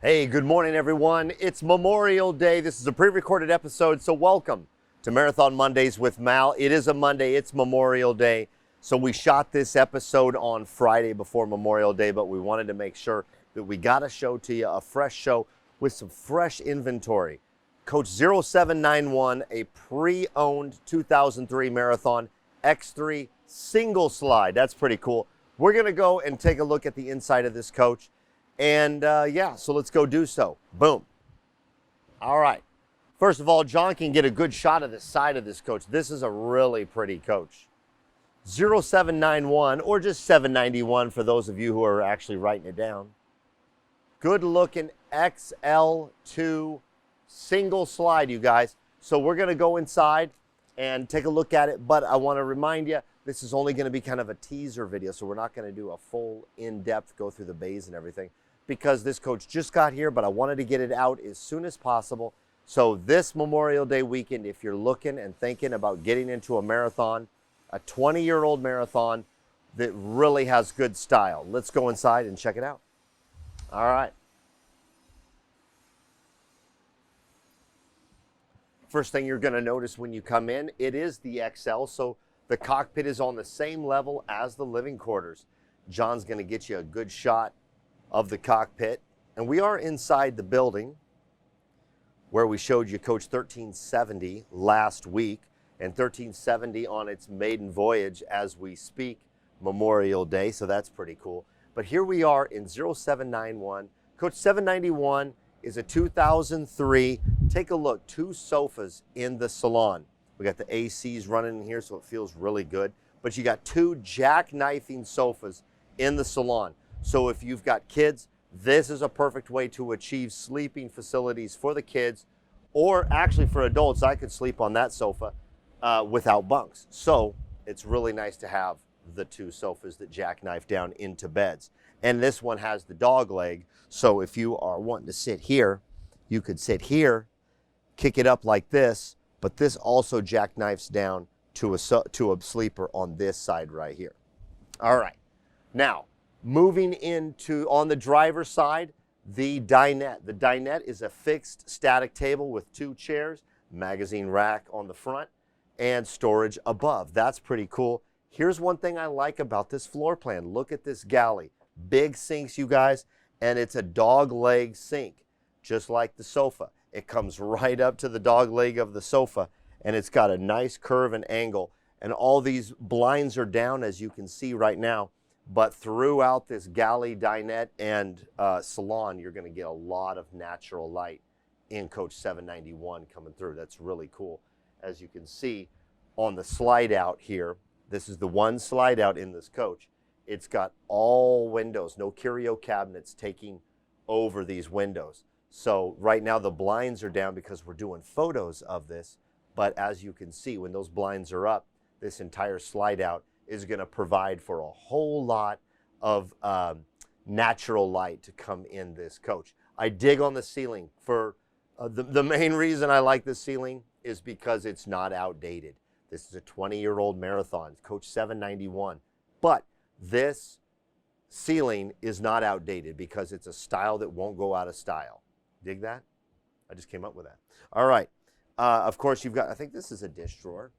Hey, good morning, everyone. It's Memorial Day. This is a pre-recorded episode, so welcome to Marathon Mondays with Mal. It is a Monday. It's Memorial Day. So we shot this episode on Friday before Memorial Day, but we wanted to make sure that we got a show to you, a fresh show with some fresh inventory. Coach 0791, a pre-owned 2003 Marathon X3 single slide. That's pretty cool. We're going to go and take a look at the inside of this coach. And yeah, so let's go do so. Boom. All right. First of all, John can get a good shot of the side of this coach. This is a really pretty coach. 0791 or just 791 for those of you who are actually writing it down. Good looking XL2 single slide, you guys. So we're going to go inside and take a look at it. But I want to remind you, this is only going to be kind of a teaser video. So we're not going to do a full in-depth go through the bays and everything, because this coach just got here, but I wanted to get it out as soon as possible. So this Memorial Day weekend, if you're looking and thinking about getting into a marathon, a 20-year-old marathon that really has good style, let's go inside and check it out. All right. First thing you're going to notice when you come in, it is the XL, so the cockpit is on the same level as the living quarters. John's going to get you a good shot of the cockpit, and we are inside the building where we showed you Coach 1370 last week, and 1370 on its maiden voyage as we speak, Memorial Day, so that's pretty cool. But here we are in 0791. Coach 791 is a 2003. Take a look, 2 sofas in the Salon. We got the ACs running in here, so it feels really good. But you got 2 jackknifing sofas in the Salon. So if you've got kids, this is a perfect way to achieve sleeping facilities for the kids, or actually for adults. I could sleep on that sofa without bunks. So it's really nice to have the 2 sofas that jackknife down into beds. And this one has the dog leg. So if you are wanting to sit here, you could sit here, kick it up like this, but this also jackknifes down to a sleeper on this side right here. All right. Now, moving into, on the driver's side, the dinette. The dinette is a fixed static table with 2 chairs, magazine rack on the front, and storage above. That's pretty cool. Here's one thing I like about this floor plan. Look at this galley. Big sinks, you guys, and it's a dog leg sink, just like the sofa. It comes right up to the dog leg of the sofa, and it's got a nice curve and angle. And all these blinds are down, as you can see right now. But throughout this galley, dinette, and salon, you're going to get a lot of natural light in Coach 791 coming through. That's really cool. As you can see on the slide out here, this is the one slide out in this coach. It's got all windows, no curio cabinets taking over these windows. So right now the blinds are down because we're doing photos of this. But as you can see, when those blinds are up, this entire slide out is going to provide for a whole lot of natural light to come in this coach. I dig on the ceiling. For the main reason I like this ceiling is because it's not outdated. This is a 20-year-old marathon, Coach 791. But this ceiling is not outdated because it's a style that won't go out of style. Dig that? I just came up with that. All right. Of course, you've got, I think this is a dish drawer.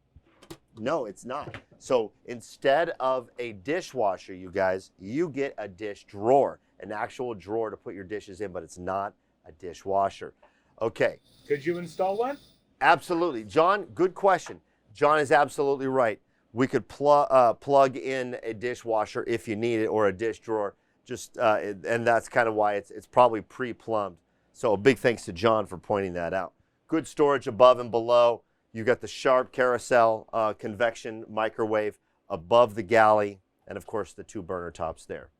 No, it's not. So instead of a dishwasher, you guys, you get a dish drawer, an actual drawer to put your dishes in, but it's not a dishwasher. Okay. Could you install one? Absolutely. John, good question. John is absolutely right. We could plug in a dishwasher if you need it, or a dish drawer, just and that's kind of why it's probably pre-plumbed. So a big thanks to John for pointing that out. Good storage above and below. You got the sharp carousel convection microwave above the galley, and of course the 2 burner tops there.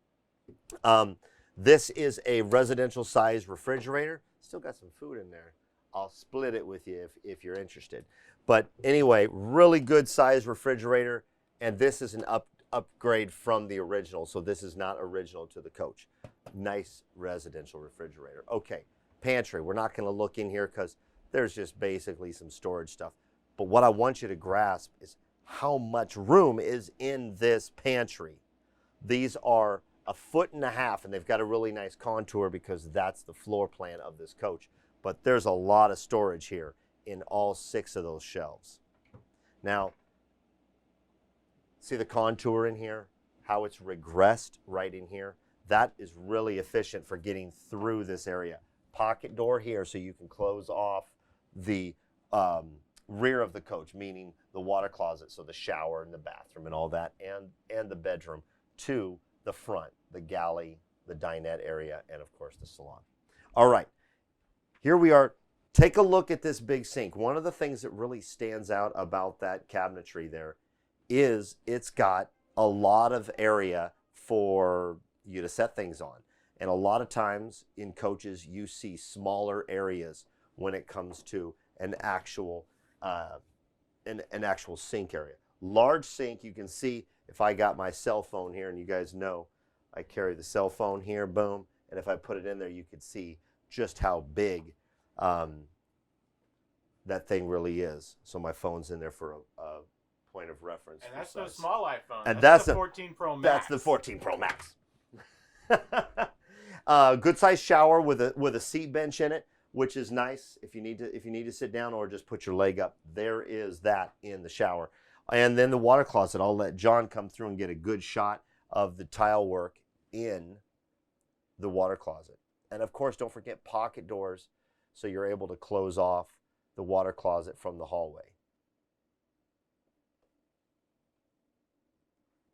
This is a residential size refrigerator. Still got some food in there. I'll split it with you if you're interested. But anyway, really good size refrigerator, and this is an upgrade from the original, so this is not original to the coach. Nice residential refrigerator. Okay, pantry. We're not going to look in here because there's just basically some storage stuff. But what I want you to grasp is how much room is in this pantry. These are 1.5 feet, and they've got a really nice contour because that's the floor plan of this coach. But there's a lot of storage here in all 6 of those shelves. Now, see the contour in here, how it's regressed right in here? That is really efficient for getting through this area. Pocket door here so you can close off the rear of the coach, meaning the water closet, so the shower and the bathroom and all that, and the bedroom, to the front, the galley, the dinette area, and of course the salon. All right, here we are. Take a look at this big sink. One of the things that really stands out about that cabinetry there is it's got a lot of area for you to set things on. And a lot of times in coaches, you see smaller areas when it comes to an actual sink area. Large sink, you can see if I got my cell phone here, and you guys know I carry the cell phone here, boom, and if I put it in there, you could see just how big that thing really is. So my phone's in there for a point of reference. And that's the small iPhone. And that's the 14 Pro Max. That's the 14 Pro Max. Good sized shower with a seat bench in it, which is nice if you need to sit down or just put your leg up. There is that in the shower. And then the water closet. I'll let John come through and get a good shot of the tile work in the water closet. And of course, don't forget pocket doors so you're able to close off the water closet from the hallway.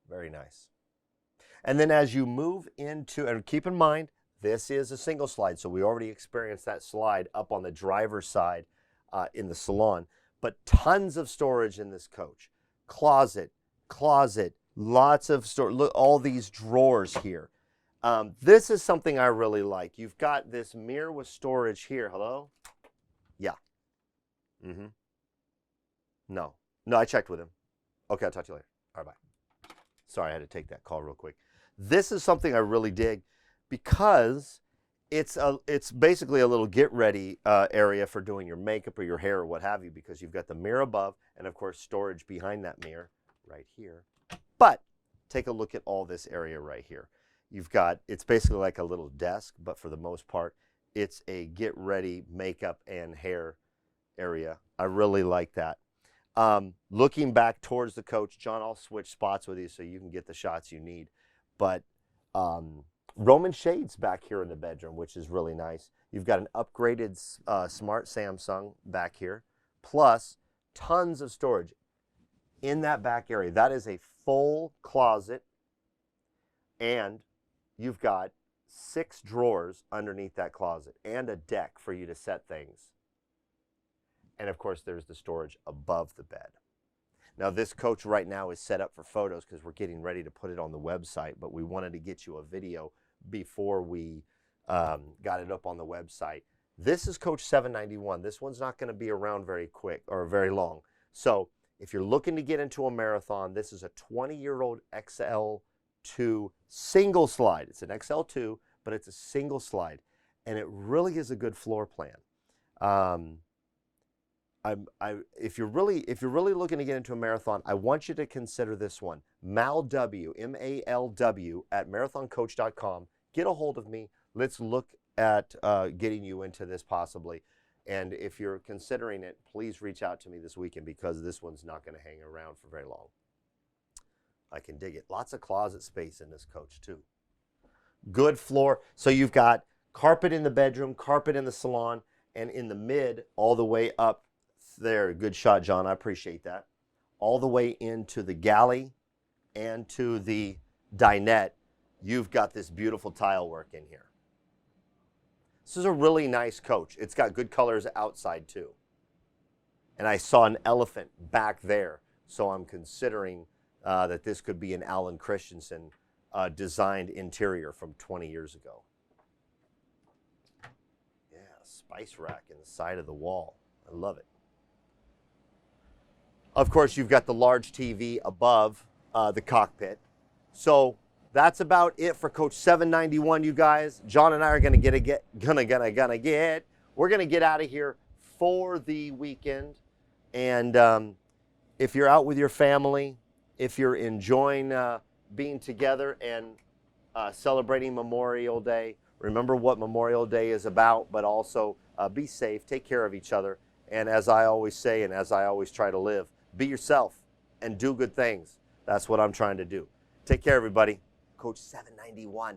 Very nice. And then as you move into, and keep in mind, this is a single slide, so we already experienced that slide up on the driver's side in the salon, but tons of storage in this coach. Closet, lots of storage. Look, all these drawers here. This is something I really like. You've got this mirror with storage here. Hello? Yeah. No, I checked with him. Okay, I'll talk to you later. All right, bye. Sorry, I had to take that call real quick. This is something I really dig because it's basically a little get ready area for doing your makeup or your hair or what have you, because you've got the mirror above and of course storage behind that mirror right here. But take a look at all this area right here. You've got, it's basically like a little desk, but for the most part, it's a get ready makeup and hair area. I really like that. Looking back towards the coach, John, I'll switch spots with you so you can get the shots you need. But Roman shades back here in the bedroom, which is really nice. You've got an upgraded smart Samsung back here, plus tons of storage in that back area. That is a full closet, and you've got 6 drawers underneath that closet and a deck for you to set things. And of course, there's the storage above the bed. Now, this coach right now is set up for photos because we're getting ready to put it on the website, but we wanted to get you a video before we got it up on the website. This is Coach 791. This one's not going to be around very quick or very long. So if you're looking to get into a marathon, this is a 20-year-old XL2 single slide. It's an XL2, but it's a single slide, and it really is a good floor plan. If you're really looking to get into a marathon, I want you to consider this one. MalW, M-A-L-W, at marathoncoach.com. Get a hold of me. Let's look at getting you into this possibly. And if you're considering it, please reach out to me this weekend because this one's not going to hang around for very long. I can dig it. Lots of closet space in this coach too. Good floor. So you've got carpet in the bedroom, carpet in the salon, and in the mid, all the way up there. Good shot, John. I appreciate that. All the way into the galley and to the dinette, you've got this beautiful tile work in here. This is a really nice coach. It's got good colors outside too. And I saw an elephant back there, so I'm considering that this could be an Alan Christensen designed interior from 20 years ago. Yeah, spice rack in the side of the wall. I love it. Of course, you've got the large TV above the cockpit. So that's about it for Coach 791, you guys. John and I are gonna get out of here for the weekend. And if you're out with your family, if you're enjoying being together and celebrating Memorial Day. Remember what Memorial Day is about, but also be safe, take care of each other. And as I always say, and as I always try to live, be yourself and do good things. That's what I'm trying to do. Take care, everybody. Coach 791.